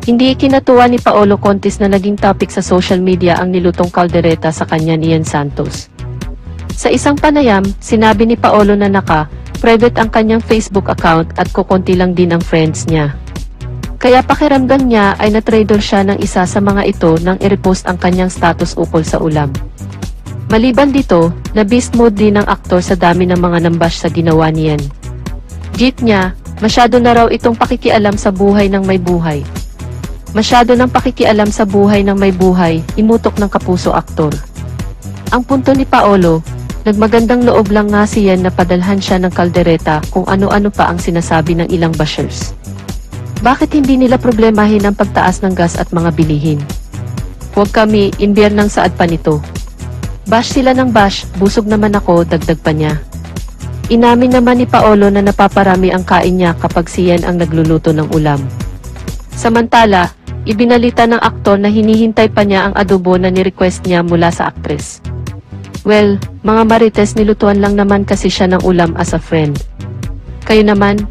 Hindi ikinatuwa ni Paolo Contis na naging topic sa social media ang nilutong kaldereta sa kanya ni Ian Santos. Sa isang panayam, sinabi ni Paolo na private ang kanyang Facebook account at kukunti lang din ang friends niya. Kaya pakiramdam niya ay na-traitor siya ng isa sa mga ito nang i-repost ang kanyang status ukol sa ulam. Maliban dito, na beast mode din ng aktor sa dami ng mga nambash sa ginawa niyan. Git niya, masyado na raw itong pakikialam sa buhay ng may buhay. Masyado ng pakikialam sa buhay ng may buhay, imutok ng kapuso aktor. Ang punto ni Paolo, nagmagandang loob lang nga siyan na padalhan siya ng kaldereta kung ano-ano pa ang sinasabi ng ilang bashers. Bakit hindi nila problemahin ang pagtaas ng gas at mga bilihin? Huwag kami, imbernang saad pa nito. Bash sila ng bash, busog naman ako, dagdag pa niya. Inamin naman ni Paolo na napaparami ang kain niya kapag siyan ang nagluluto ng ulam. Samantala, ibinalita ng aktor na hinihintay pa niya ang adobo na ni-request niya mula sa aktres. Well, mga marites, nilutuan lang naman kasi siya ng ulam as a friend. Kayo naman,